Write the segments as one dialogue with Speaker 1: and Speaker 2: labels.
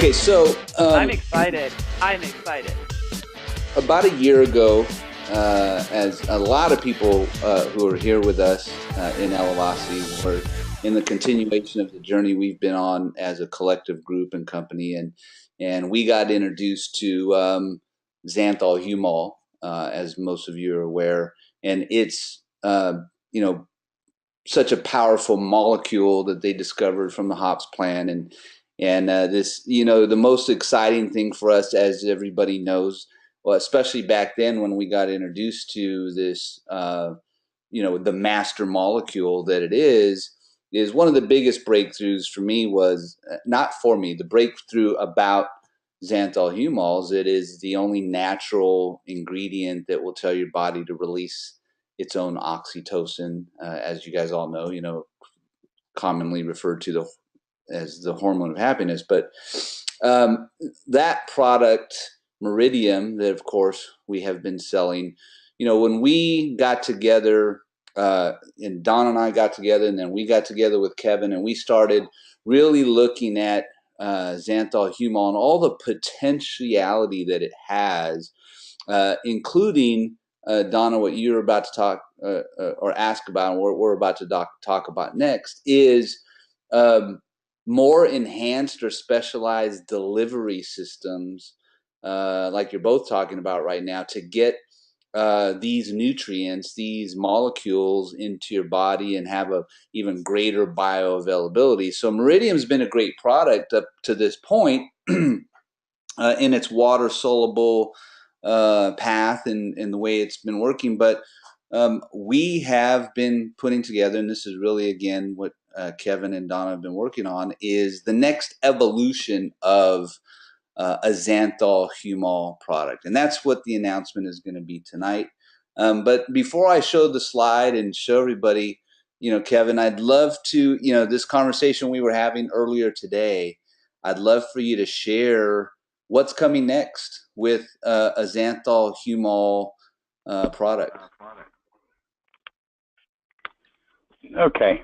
Speaker 1: Okay, so
Speaker 2: I'm excited. I'm excited.
Speaker 1: About a year ago, as a lot of people who are here with us in Elevacity were in the continuation of the journey we've been on as a collective group and company, and we got introduced to Xanthohumol, as most of you are aware, and it's such a powerful molecule that they discovered from the hops plant, and this, the most exciting thing for us, as everybody knows, well, especially back then when we got introduced to this, the master molecule that it is one of the biggest breakthroughs for me was, not for me, the breakthrough about xanthohumols. It is the only natural ingredient that will tell your body to release its own oxytocin, as you guys all know, commonly referred to as the hormone of happiness. But that product, Meridium, that of course we have been selling, when we got together, and Don and I got together, and then we got together with Kevin, and we started really looking at Xanthohumol and all the potentiality that it has, including Donna, what you're about to talk or ask about, and what we're about to talk about next, is more enhanced or specialized delivery systems, like you're both talking about right now, to get these nutrients, these molecules into your body and have a even greater bioavailability. So Meridium's been a great product up to this point in its water soluble path and the way it's been working. But we have been putting together, and this is really, again, what Kevin and Donna have been working on, is the next evolution of a Xanthohumol product. And that's what the announcement is going to be tonight. But before I show the slide and show everybody, Kevin, I'd love to, this conversation we were having earlier today, I'd love for you to share what's coming next with a Xanthohumol product.
Speaker 3: Okay.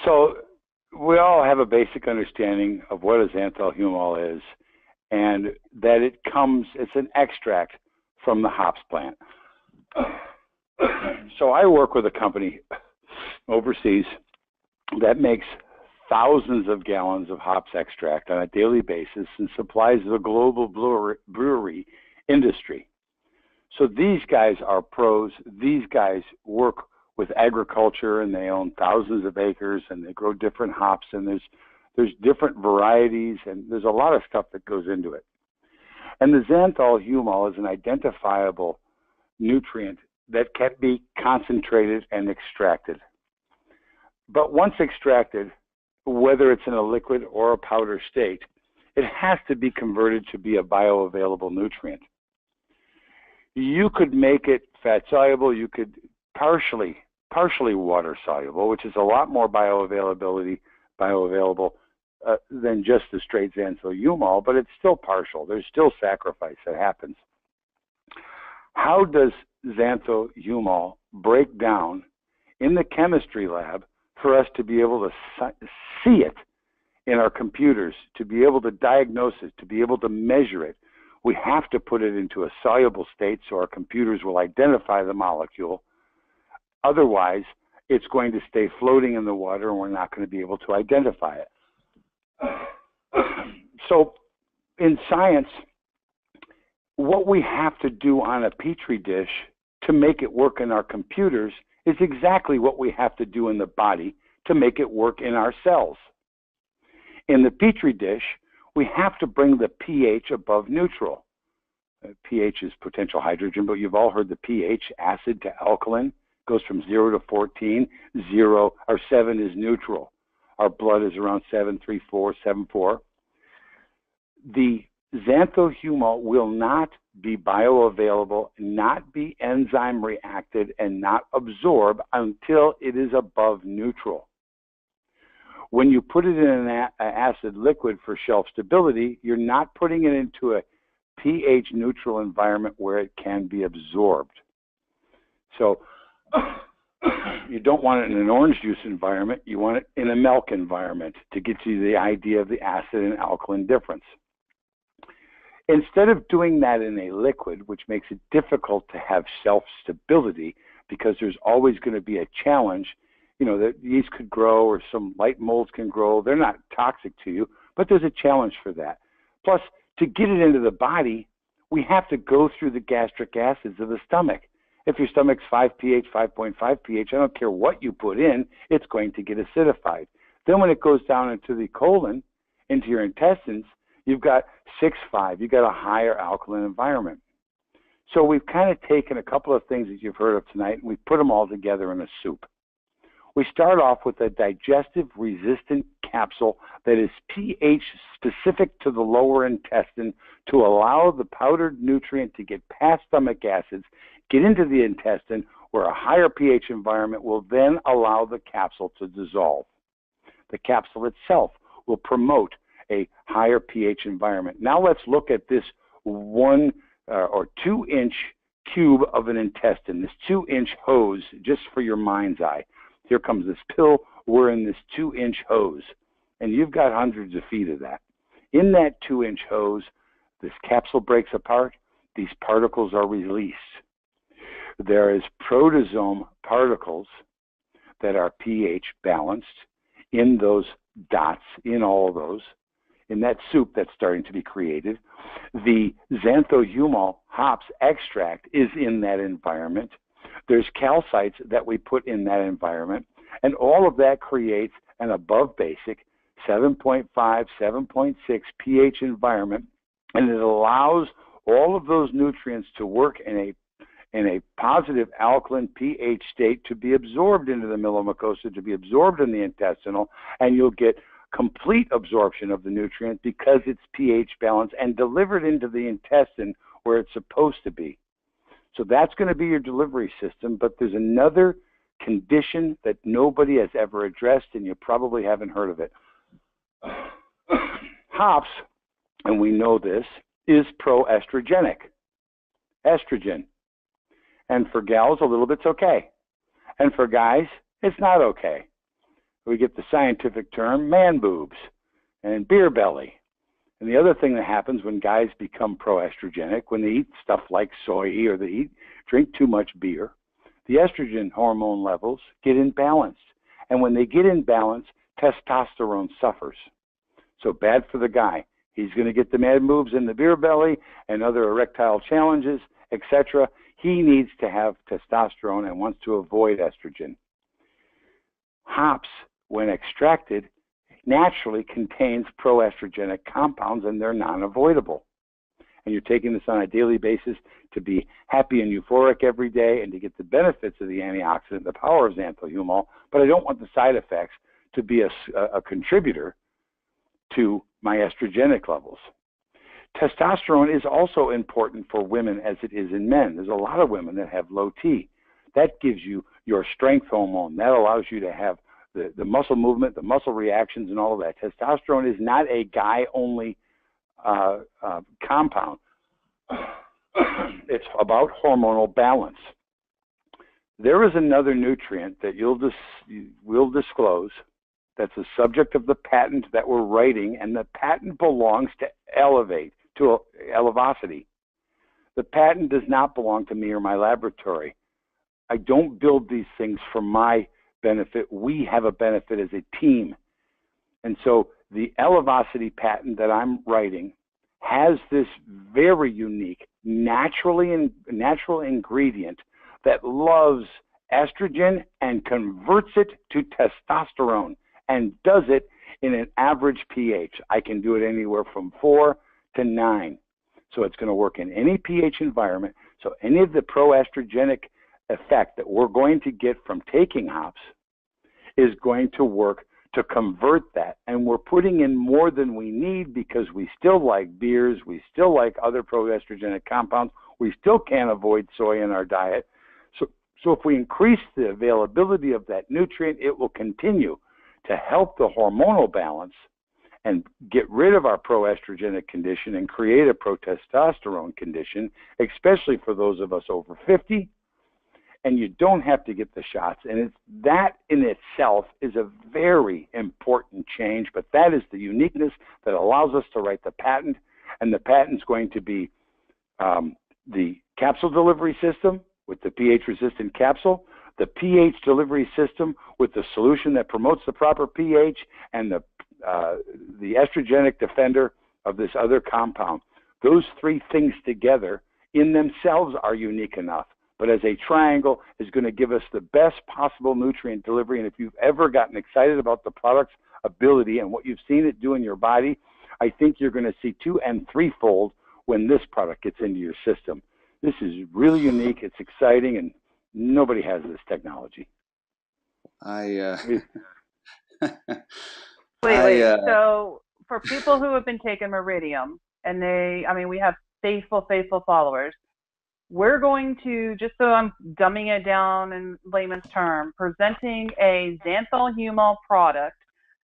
Speaker 3: So we all have a basic understanding of what a xanthohumol is, and that it's an extract from the hops plant. So I work with a company overseas that makes thousands of gallons of hops extract on a daily basis and supplies the global brewery industry. So these guys are pros. These guys work with agriculture, and they own thousands of acres, and they grow different hops, and there's different varieties, and there's a lot of stuff that goes into it. And the xanthohumol is an identifiable nutrient that can be concentrated and extracted. But once extracted, whether it's in a liquid or a powder state, it has to be converted to be a bioavailable nutrient. You could make it fat soluble, you could partially water soluble, which is a lot more bioavailable than just the straight xanthohumol, but it's still partial. There's still sacrifice that happens. How does xanthohumol break down in the chemistry lab for us to be able to see it in our computers, to be able to diagnose it, to be able to measure it? We have to put it into a soluble state so our computers will identify the molecule. Otherwise, it's going to stay floating in the water, and we're not going to be able to identify it. So in science, what we have to do on a petri dish to make it work in our computers is exactly what we have to do in the body to make it work in our cells. In the petri dish, we have to bring the pH above neutral. pH is potential hydrogen, but you've all heard the pH, acid to alkaline, goes from 0 to 14. 0 or 7 is neutral. Our blood is around 7.34, 7.4. The xanthohumol will not be bioavailable, not be enzyme reacted, and not absorb until it is above neutral. When you put it in an acid liquid for shelf stability, you're not putting it into a pH neutral environment where it can be absorbed. So You don't want it in an orange juice environment. You want it in a milk environment to get you the idea of the acid and alkaline difference. Instead of doing that in a liquid, which makes it difficult to have shelf stability because there's always going to be a challenge, you know, the yeast could grow or some light molds can grow. They're not toxic to you, but there's a challenge for that. Plus, to get it into the body, we have to go through the gastric acids of the stomach. If your stomach's 5 pH, 5.5 pH, I don't care what you put in, it's going to get acidified. Then when it goes down into the colon, into your intestines, you've got 6.5. You've got a higher alkaline environment. So we've kind of taken a couple of things that you've heard of tonight, and we've put them all together in a soup. We start off with a digestive resistant capsule that is pH specific to the lower intestine to allow the powdered nutrient to get past stomach acids, get into the intestine, where a higher pH environment will then allow the capsule to dissolve. The capsule itself will promote a higher pH environment. Now let's look at this 1 or 2 inch cube of an intestine, this 2 inch hose, just for your mind's eye. Here comes this pill. We're in this 2 inch hose, and you've got hundreds of feet of that. In that 2 inch hose, this capsule breaks apart. These particles are released. There is proteasome particles that are pH balanced in those dots, in all of those, in that soup that's starting to be created. The Xanthohumol hops extract is in that environment. There's calcites that we put in that environment, and all of that creates an above basic 7.5, 7.6 pH environment, and it allows all of those nutrients to work in a positive alkaline pH state to be absorbed into the mucosa, to be absorbed in the intestinal, and you'll get complete absorption of the nutrient because it's pH balanced and delivered into the intestine where it's supposed to be. So that's going to be your delivery system, but there's another condition that nobody has ever addressed, and you probably haven't heard of it. Hops, and we know this, is proestrogenic, estrogen. And for gals, a little bit's okay. And for guys, it's not okay. We get the scientific term man boobs and beer belly. And the other thing that happens when guys become proestrogenic, when they eat stuff like soy or they drink too much beer, the estrogen hormone levels get imbalanced. And when they get imbalanced, testosterone suffers. So bad for the guy. He's going to get the mad boobs and the beer belly and other erectile challenges, etc. He needs to have testosterone and wants to avoid estrogen. Hops, when extracted, naturally contains proestrogenic compounds, and they're non-avoidable. And you're taking this on a daily basis to be happy and euphoric every day and to get the benefits of the antioxidant, the power of xanthohumol, but I don't want the side effects to be a contributor to my estrogenic levels. Testosterone is also important for women as it is in men. There's a lot of women that have low T. That gives you your strength hormone. That allows you to have the muscle movement, the muscle reactions, and all of that. Testosterone is not a guy-only compound. It's about hormonal balance. There is another nutrient that we'll disclose that's the subject of the patent that we're writing, and the patent belongs to Elevacity. The patent does not belong to me or my laboratory. I don't build these things for my benefit. We have a benefit as a team. And so the Elevacity patent that I'm writing has this very unique natural ingredient that loves estrogen and converts it to testosterone and does it in an average pH. I can do it anywhere from 4 to 9. So it's going to work in any pH environment. So any of the proestrogenic effect that we're going to get from taking hops is going to work to convert that. And we're putting in more than we need because we still like beers, we still like other proestrogenic compounds, we still can't avoid soy in our diet. So if we increase the availability of that nutrient, it will continue to help the hormonal balance and get rid of our proestrogenic condition and create a protestosterone condition, especially for those of us over 50 and you don't have to get the shots. And it's, that in itself is a very important change, but that is the uniqueness that allows us to write the patent. And the patent's going to be the capsule delivery system with the pH-resistant capsule, the pH delivery system with the solution that promotes the proper pH, and the estrogenic defender of this other compound. Those three things together in themselves are unique enough, but as a triangle is going to give us the best possible nutrient delivery. And if you've ever gotten excited about the product's ability and what you've seen it do in your body, I think you're going to see 2- and 3-fold when this product gets into your system. This is really unique. It's exciting, and nobody has this technology.
Speaker 2: Wait. So for people who have been taking Meridium, and we have faithful followers, we're going to, just so I'm dumbing it down in layman's term, presenting a Xanthohumol product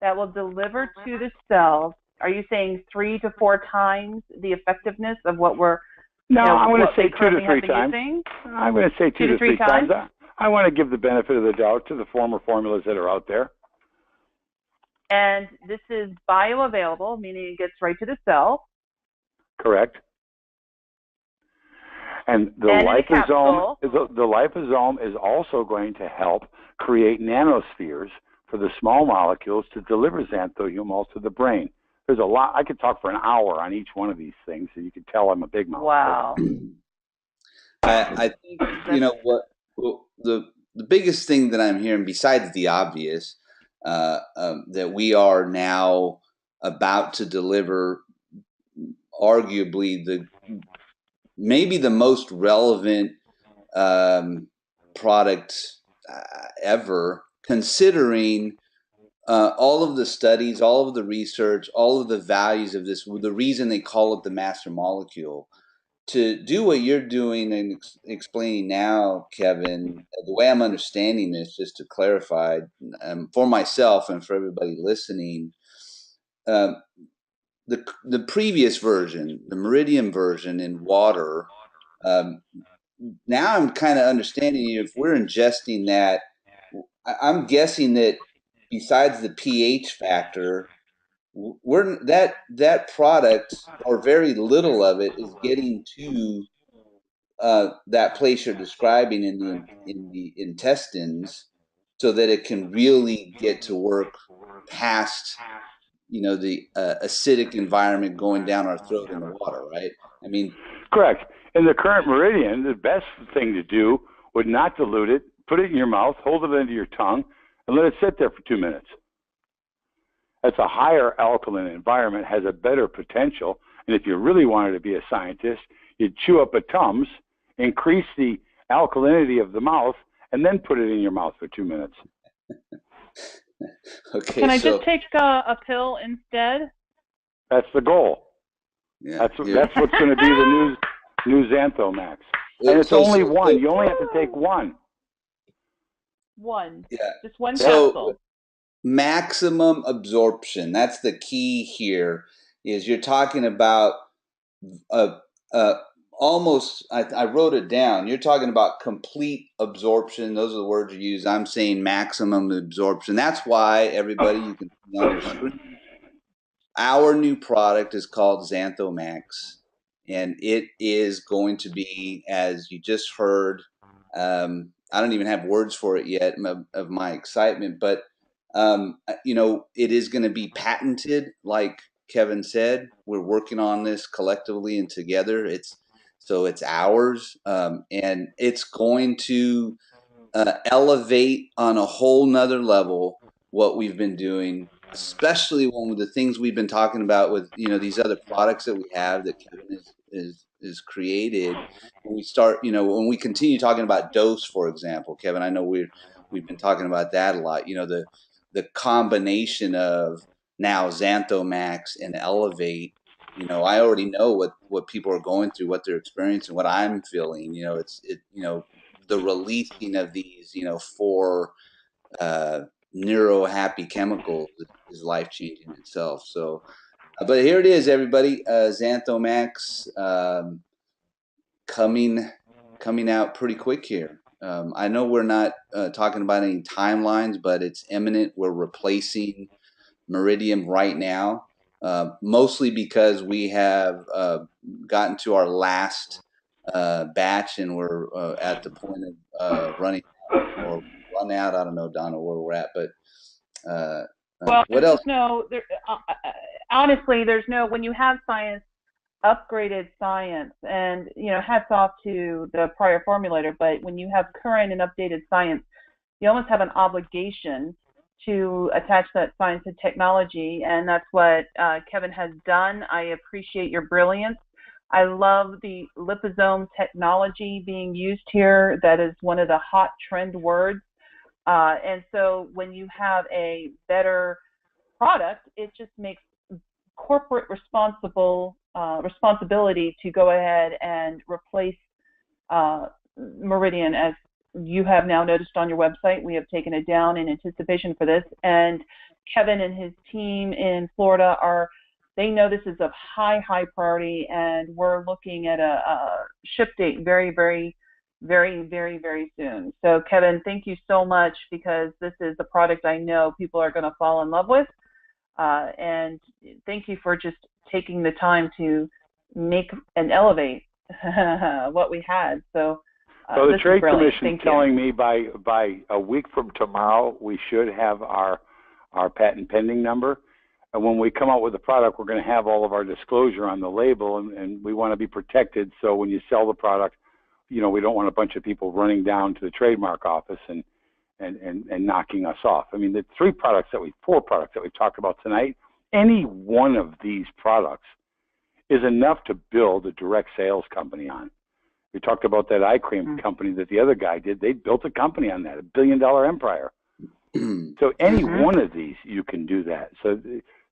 Speaker 2: that will deliver to the cells. Are you saying 3 to 4 times the effectiveness of what we're
Speaker 3: I'm going to say 2 to 3 times. I'm going to say 2 to 3 times. I want to give the benefit of the doubt to the former formulas that are out there.
Speaker 2: And this is bioavailable, meaning it gets right to the cell.
Speaker 3: Correct. And the liposome is also going to help create nanospheres for the small molecules to deliver Xanthohumol to the brain. There's a lot. I could talk for an hour on each one of these things, so you could tell I'm a big mouth.
Speaker 2: Wow.
Speaker 1: I think, the biggest thing that I'm hearing, besides the obvious, that we are now about to deliver arguably maybe the most relevant product ever, considering all of the studies, all of the research, all of the values of this, the reason they call it the master molecule. To do what you're doing and explaining now, Kevin, the way I'm understanding this, just to clarify for myself and for everybody listening, the previous version, the Meridium version in water, now I'm kind of understanding if we're ingesting that, I'm guessing that besides the pH factor, that product, or very little of it, is getting to that place you're describing in the intestines, so that it can really get to work past the acidic environment going down our throat in the water, right? I mean,
Speaker 3: correct. In the current Meridian, the best thing to do would not dilute it, put it in your mouth, hold it under your tongue, and let it sit there for 2 minutes. That's a higher alkaline environment, has a better potential. And if you really wanted to be a scientist, you'd chew up a Tums, increase the alkalinity of the mouth, and then put it in your mouth for 2 minutes.
Speaker 1: Okay.
Speaker 2: Can I just take a pill instead?
Speaker 3: That's the goal.
Speaker 1: Yeah,
Speaker 3: that's what's going to be the new Xanthomax. And it's only one. You only have to take one.
Speaker 2: One.
Speaker 1: Yeah.
Speaker 2: Just one capsule.
Speaker 1: Maximum absorption. That's the key here. Is you're talking about almost. I wrote it down. You're talking about complete absorption. Those are the words you use. I'm saying maximum absorption. That's why, everybody, you can see on your screen, our new product is called Xanthomax, and it is going to be, as you just heard, I don't even have words for it yet of my excitement, but it is going to be patented, like Kevin said. We're working on this collectively and together. It's ours, and it's going to elevate on a whole nother level what we've been doing, especially when the things we've been talking about with these other products that we have that Kevin is created. When we start, when we continue talking about dose, for example, Kevin, I know we've been talking about that a lot. The combination of now Xanthomax and Elevate. I already know what people are going through, what they're experiencing, what I'm feeling. The releasing of these, 4 neuro happy chemicals is life changing itself. So, but here it is, everybody. Xanthomax coming out pretty quick here. I know we're not talking about any timelines, but it's imminent. We're replacing Meridium right now, mostly because we have gotten to our last batch and we're at the point of running out or run out. I don't know, Donna, where we're at, but
Speaker 2: Well,
Speaker 1: what
Speaker 2: there's
Speaker 1: else?
Speaker 2: just no, honestly, there's no, when you have science, upgraded science, and, hats off to the prior formulator, but when you have current and updated science, you almost have an obligation to attach that science and technology, and that's what Kevin has done. I appreciate your brilliance. I love the liposome technology being used here. That is one of the hot trend words. And so when you have a better product, it just makes corporate responsibility to go ahead and replace Meridian, as you have now noticed on your website. We have taken it down in anticipation for this, and Kevin and his team in Florida they know this is of high priority, and we're looking at a ship date very, very, very, very, very soon. So Kevin, thank you so much, because this is a product I know people are going to fall in love with, and thank you for just taking the time to make and elevate what we had. So
Speaker 3: the Trade Commission is telling me by a week from tomorrow we should have our patent pending number. And when we come out with the product, we're going to have all of our disclosure on the label, and we want to be protected. So when you sell the product, we don't want a bunch of people running down to the trademark office and knocking us off. I mean, the four products that we've talked about tonight, any one of these products is enough to build a direct sales company on. We talked about that eye cream company that the other guy did. They built a company on that, $1 billion empire. So any one of these, you can do that. So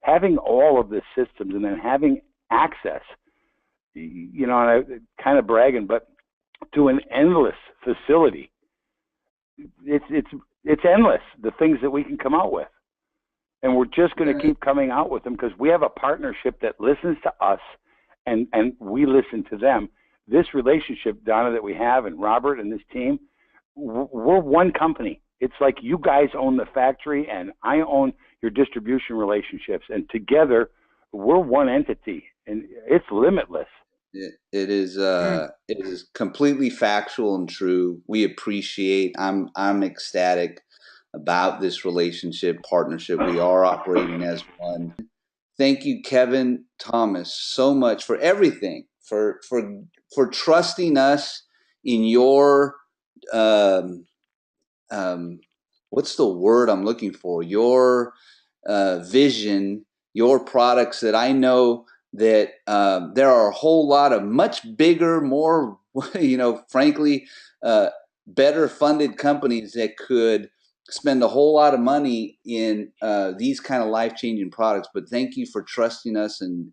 Speaker 3: having all of the systems and then having access, and I'm kind of bragging, but to an endless facility, it's endless, the things that we can come out with. And we're just going to keep coming out with them because we have a partnership that listens to us and we listen to them. This relationship, Donna, that we have, and Robert and this team, we're one company. It's like you guys own the factory and I own your distribution relationships. And together, we're one entity, and it's limitless.
Speaker 1: It is completely factual and true. We appreciate. I'm ecstatic about this relationship, partnership. We are operating as one. Thank you, Kevin Thomas, so much for everything, for trusting us in your what's the word I'm looking for? Your vision, your products that I know that there are a whole lot of much bigger, more, frankly, better funded companies that could spend a whole lot of money in these kind of life-changing products. But thank you for trusting us and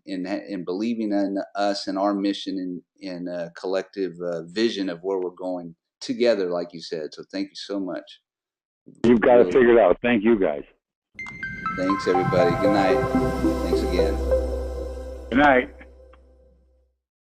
Speaker 1: believing in us and our mission and collective vision of where we're going together, like you said. So thank you so much.
Speaker 3: You've got it figured out. Thank you, guys.
Speaker 1: Thanks, everybody. Good night. Thanks again.
Speaker 3: Good night.